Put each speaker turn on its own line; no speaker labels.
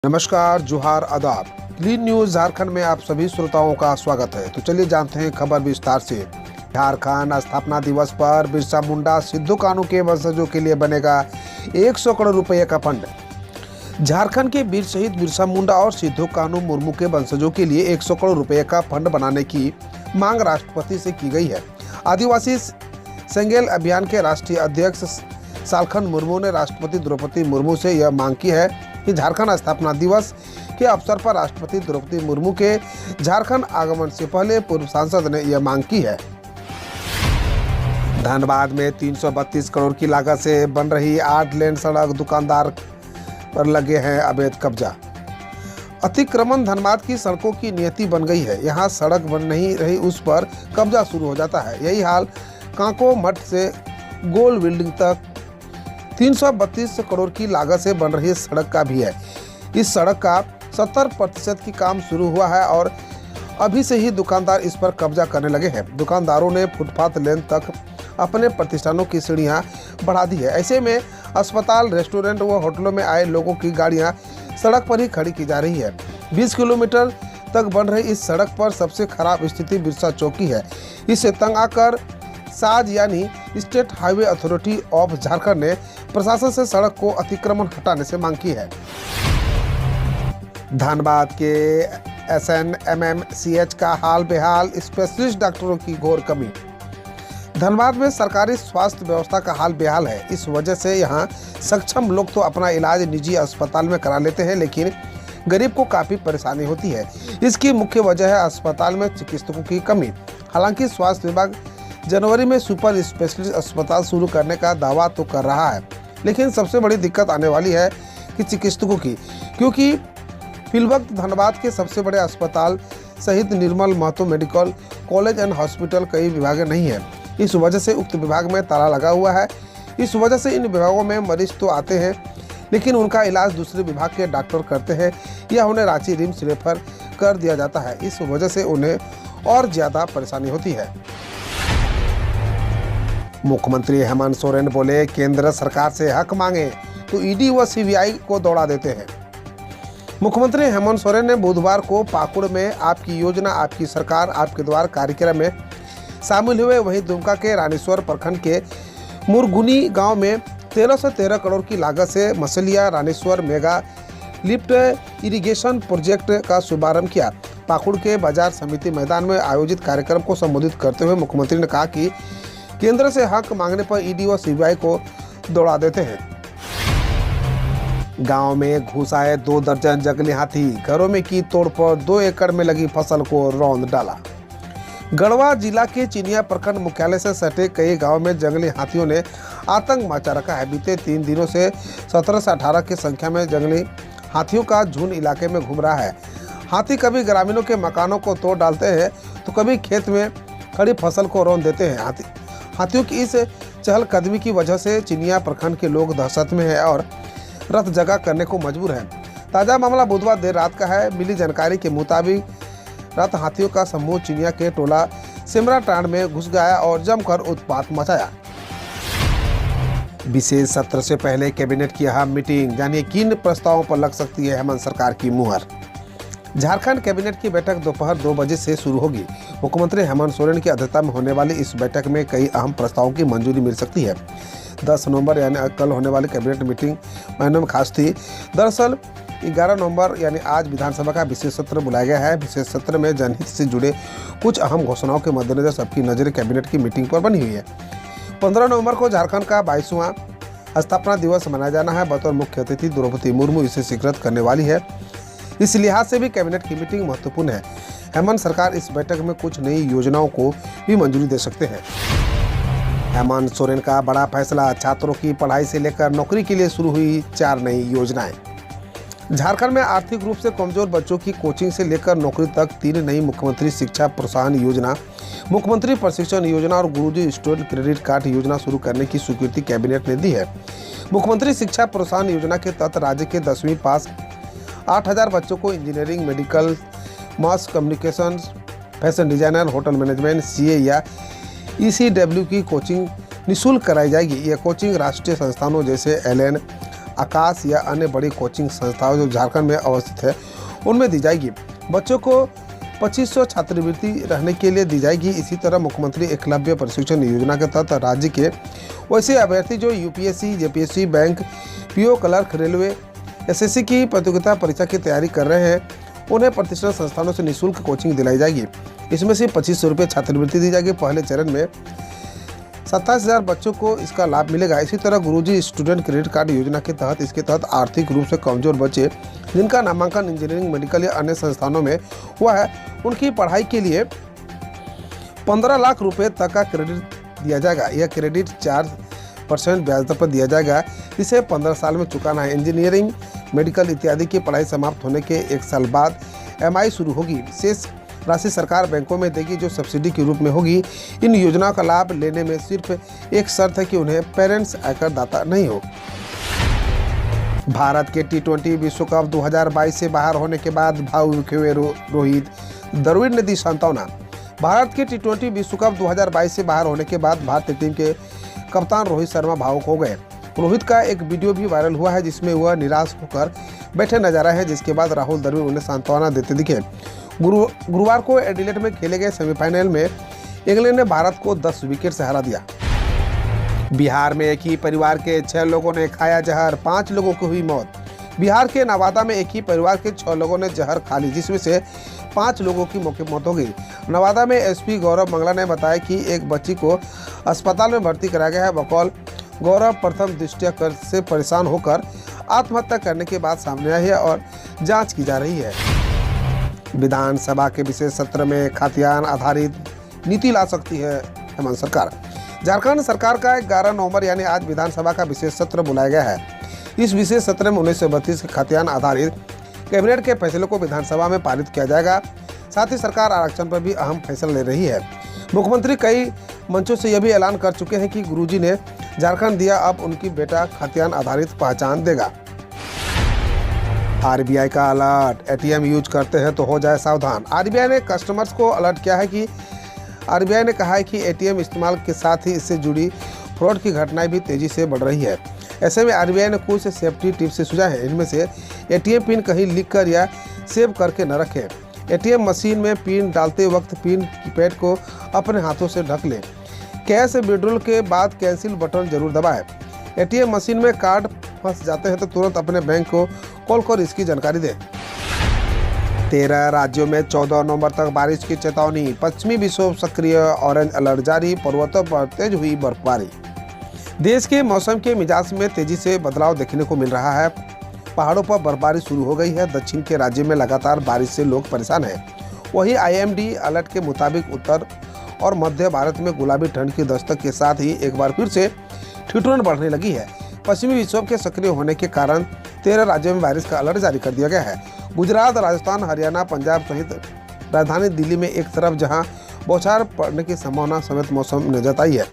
नमस्कार, जोहार, आदाब। क्लीन न्यूज झारखंड में आप सभी श्रोताओं का स्वागत है। तो चलिए जानते हैं खबर विस्तार से। झारखंड स्थापना दिवस पर बिरसा मुंडा सिद्धू कान्हू के वंशजों के लिए बनेगा 100 करोड़ रुपए का फंड। झारखंड के वीर शहीद बिरसा मुंडा और सिद्धू कान्हू मुर्मू के वंशजों के लिए 100 करोड़ रुपए का फंड बनाने की मांग राष्ट्रपति से की गई है। आदिवासी सेंगेल अभियान के राष्ट्रीय अध्यक्ष सालखन मुर्मू ने राष्ट्रपति द्रौपदी मुर्मू से यह मांग की है कि झारखंड स्थापना दिवस के अवसर पर राष्ट्रपति द्रौपदी मुर्मू के झारखंड आगमन से पहले पूर्व सांसद ने यह मांग की है। धनबाद में 332 करोड़ की लागत से बन रही 8 लेन सड़क दुकानदार पर लगे हैं अवैध कब्जा। अतिक्रमण धनबाद की सड़कों की नियति बन गई है। यहाँ सड़क बन नहीं रही, उस पर कब्जा शुरू हो जाता है। यही हाल कांको मठ से गोल बिल्डिंग तक 332 करोड़ की लागत से बन रही सड़क का भी है। इस सड़क का 70% की काम शुरू हुआ है और अभी से ही दुकानदार इस पर कब्जा करने लगे हैं। दुकानदारों ने फुटपाथ लेन तक अपने प्रतिष्ठानों की सीढ़ियां बढ़ा दी है। ऐसे में अस्पताल, रेस्टोरेंट व होटलों में आए लोगों की गाड़ियां सड़क पर ही खड़ी की जा रही है। 20 किलोमीटर तक बन रही इस सड़क पर सबसे खराब स्थिति बिरसा चौक की है। इससे तंग आकर साज यानी state highway authority of Jharkhand ने प्रशासन से सड़क को अतिक्रमण हटाने से मांग की है। धनबाद के SNMMCH का हाल बेहाल, स्पेशलिस्ट डॉक्टरों की घोर कमी। धनबाद में सरकारी स्वास्थ्य व्यवस्था का हाल बेहाल है। इस वजह से यहाँ सक्षम लोग तो अपना इलाज निजी अस्पताल में करा लेते हैं, लेकिन गरीब को काफ़ी परेशानी होती है। इसकी मुख्य वजह है अस्पताल में चिकित्सकों की कमी। हालांकि स्वास्थ्य विभाग जनवरी में सुपर स्पेशलिस्ट अस्पताल शुरू करने का दावा तो कर रहा है, लेकिन सबसे बड़ी दिक्कत आने वाली है कि चिकित्सकों की, क्योंकि फिलवक्त धनबाद के सबसे बड़े अस्पताल सहित Nirmal Mahto medical college and hospital कई विभाग नहीं है। इस वजह से उक्त विभाग में ताला लगा हुआ है। इस वजह से इन विभागों में मरीज तो आते हैं, लेकिन उनका इलाज दूसरे विभाग के डॉक्टर करते हैं या उन्हें रांची रिम्स रेफर कर दिया जाता है। इस वजह से उन्हें और ज़्यादा परेशानी होती है। मुख्यमंत्री हेमंत सोरेन बोले, केंद्र सरकार से हक मांगे तो ईडी व सीबीआई को दौड़ा देते हैं। मुख्यमंत्री हेमंत सोरेन ने बुधवार को पाकुड़ में आपकी योजना आपकी सरकार आपके द्वार कार्यक्रम में शामिल हुए। वहीं दुमका के रानीश्वर प्रखंड के मुरगुनी गांव में 1313 करोड़ की लागत से Masalia Ranishwar mega lift irrigation project का शुभारंभ किया। पाकुड़ के बाजार समिति मैदान में आयोजित कार्यक्रम को संबोधित करते हुए मुख्यमंत्री ने कहा कि केंद्र से हक मांगने पर ईडी और सीबीआई को दौड़ा देते हैं। गांव में घुस आए 2 दर्जन जंगली हाथी, घरों में की तोड़फोड़, 2 एकड़ में लगी फसल को रौंद डाला। गढ़वा जिला के चिनिया प्रखंड मुख्यालय से सटे कई गांव में जंगली हाथियों ने आतंक मचा रखा है। बीते 3 दिनों से 17 से 18 की संख्या में जंगली हाथियों का झुंड इलाके में घूम रहा है। हाथी कभी ग्रामीणों के मकानों को तोड़ डालते हैं तो कभी खेत में खड़ी फसल को रौंद देते हैं। हाथियों की इस चहलकदमी की वजह से चिनिया प्रखंड के लोग दहशत में है और रथ जगह करने को मजबूर है। ताज़ा मामला बुधवार देर रात का है। मिली जानकारी के मुताबिक रात हाथियों का समूह चिनिया के टोला सिमरा टांड में घुस गया और जमकर उत्पात मचाया। विशेष सत्र से पहले कैबिनेट की अहम मीटिंग, जानिए किन प्रस्तावों पर लग सकती है हेमंत सरकार की मुहर। झारखंड कैबिनेट की बैठक दोपहर 2 बजे से शुरू होगी। मुख्यमंत्री हेमंत सोरेन की अध्यक्षता में होने वाली इस बैठक में कई अहम प्रस्तावों की मंजूरी मिल सकती है। 10 नवंबर यानी कल होने वाली कैबिनेट मीटिंग महीनों में खास थी। दरअसल 11 नवंबर यानी आज विधानसभा का विशेष सत्र बुलाया गया है। विशेष सत्र में जनहित से जुड़े कुछ अहम घोषणाओं के मद्देनजर सबकी नजर कैबिनेट की मीटिंग पर बनी हुई है। 15 नवंबर को झारखंड का 22वां स्थापना दिवस मनाया जाना है। बतौर मुख्य अतिथि द्रौपदी मुर्मू इसे स्वीकृत करने वाली है। इस लिहाज से भी कैबिनेट की मीटिंग महत्वपूर्ण है। हेमंत सरकार इस बैठक में कुछ नई योजनाओं को भी मंजूरी दे सकते हैं। हेमंत सोरेन का बड़ा फैसला, छात्रों की पढ़ाई से लेकर नौकरी के लिए शुरू हुई 4 नई योजनाएं। झारखंड में आर्थिक रूप से कमजोर बच्चों की कोचिंग से लेकर नौकरी तक 3 नई मुख्यमंत्री शिक्षा प्रोत्साहन योजना, मुख्यमंत्री प्रशिक्षण योजना और गुरुजी स्टूडेंट क्रेडिट कार्ड योजना शुरू करने की स्वीकृति कैबिनेट ने दी है। मुख्यमंत्री शिक्षा प्रोत्साहन योजना के तहत राज्य के 10वीं पास 8000 बच्चों को engineering, medical, mass communication, fashion designer, hotel management, CA या ECW की कोचिंग निःशुल्क कराई जाएगी। यह कोचिंग राष्ट्रीय संस्थानों जैसे LN, आकाश या अन्य बड़ी कोचिंग संस्थाओं जो झारखंड में अवस्थित है उनमें दी जाएगी। बच्चों को 2500 छात्रवृत्ति रहने के लिए दी जाएगी। इसी तरह मुख्यमंत्री एकलव्य प्रशिक्षण योजना के तहत राज्य के वैसे अभ्यर्थी जो UPSC, JPSC, bank, PO, clerk, railway, SSC की प्रतियोगिता परीक्षा की तैयारी कर रहे हैं उन्हें प्रतिष्ठित संस्थानों से निःशुल्क कोचिंग दिलाई जाएगी। इसमें से 2500 रुपये छात्रवृत्ति दी जाएगी। पहले चरण में 27,000 बच्चों को इसका लाभ मिलेगा। इसी तरह गुरुजी स्टूडेंट क्रेडिट कार्ड योजना के तहत इसके तहत आर्थिक रूप से कमजोर बच्चे जिनका नामांकन इंजीनियरिंग, मेडिकल या अन्य संस्थानों में हुआ है उनकी पढ़ाई के लिए 15 लाख रुपए तक का क्रेडिट दिया जाएगा। यह क्रेडिट 4% ब्याज दर पर दिया जाएगा। इसे 15 साल में चुकाना है। इंजीनियरिंग, मेडिकल इत्यादि की पढ़ाई समाप्त होने के 1 साल बाद एमआई शुरू होगी। शेष राशि सरकार बैंकों में देगी जो सब्सिडी के रूप में होगी। इन योजनाओं का लाभ लेने में सिर्फ एक शर्त है कि उन्हें पेरेंट्स आयकर दाता नहीं हो। भारत के T20 विश्व कप 2022 से बाहर होने के बाद भावुक हुए रोहित द्रविड़ ने दी सांत्वना। भारत के T20 विश्व कप 2022 से बाहर होने के बाद भारतीय टीम के कप्तान रोहित शर्मा भावुक हो गए। रोहित का एक वीडियो भी वायरल हुआ है जिसमें वह निराश होकर बैठे नजर आए हैं, जिसके बाद राहुल द्रविड़ उन्हें सांत्वना देते दिखे। गुरुवार को एडिलेड में खेले गए सेमीफाइनल में इंग्लैंड ने भारत को 10 विकेट से हरा दिया। बिहार में एक ही परिवार के 6 लोगों ने खाया जहर, 5 लोगों की हुई मौत। बिहार के नवादा में एक ही परिवार के 6 लोगों ने जहर खा ली, जिसमें से 5 लोगों की मौके पर मौत हो गई। नवादा में एसपी गौरव मंगला ने बताया कि एक बच्ची को अस्पताल में भर्ती कराया गया है। बकौल गौरव प्रथम दृष्टया कर से परेशान होकर आत्महत्या करने की बात सामने आई है और जांच की जा रही है। विधानसभा के विशेष सत्र में खाद्यान्न आधारित नीति ला सकती है हेमंत सरकार। झारखंड सरकार का 11 नवंबर यानी आज विधानसभा का विशेष सत्र बुलाया गया है। इस विशेष सत्र में 1932 के खाद्यान्न आधारित कैबिनेट के फैसलों को विधानसभा में पारित किया जाएगा। साथ ही सरकार आरक्षण पर भी अहम फैसला ले रही है। मुख्यमंत्री कई मंचों से यह भी ऐलान कर चुके हैं कि गुरुजी ने झारखंड दिया, अब उनकी बेटा खाद्यान्न आधारित पहचान देगा। आरबीआई का अलर्ट, एटीएम यूज करते हैं तो हो जाए सावधान। आरबीआई ने कस्टमर्स को अलर्ट किया है कि आरबीआई ने कहा है कि एटीएम इस्तेमाल के साथ ही इससे जुड़ी फ्रॉड की घटनाएं भी तेजी से बढ़ रही है। ऐसे में आरबीआई ने कुछ सेफ्टी टिप्स से सुझाए हैं। इनमें से एटीएम पिन कहीं लिख कर या सेव करके न रखें। एटीएम मशीन में पिन डालते वक्त पिन कीपैड को अपने हाथों से ढक लें। कैश विड्रॉल के बाद कैंसिल बटन जरूर दबाएं। एटीएम मशीन में कार्ड फंस जाते हैं तो तुरंत अपने बैंक को कॉल कर इसकी जानकारी दें। 13 राज्यों में 14 नवंबर तक बारिश की चेतावनी। पश्चिमी विक्षोभ सक्रिय, ऑरेंज अलर्ट जारी। पर्वतों पर तेज हुई बर्फबारी। देश के मौसम के मिजाज में तेजी से बदलाव देखने को मिल रहा है। पहाड़ों पर बर्फबारी शुरू हो गई है। दक्षिण के राज्य में लगातार बारिश से लोग परेशान हैं। वहीं आईएमडी अलर्ट के मुताबिक उत्तर और मध्य भारत में गुलाबी ठंड की दस्तक के साथ ही एक बार फिर से ठिठुरन बढ़ने लगी है। पश्चिमी विक्षोभ के सक्रिय होने के कारण 13 राज्यों में बारिश का अलर्ट जारी कर दिया गया है। गुजरात, राजस्थान, हरियाणा, पंजाब सहित राजधानी दिल्ली में एक तरफ जहां बौछार पड़ने की संभावना समेत मौसम ने जताई है।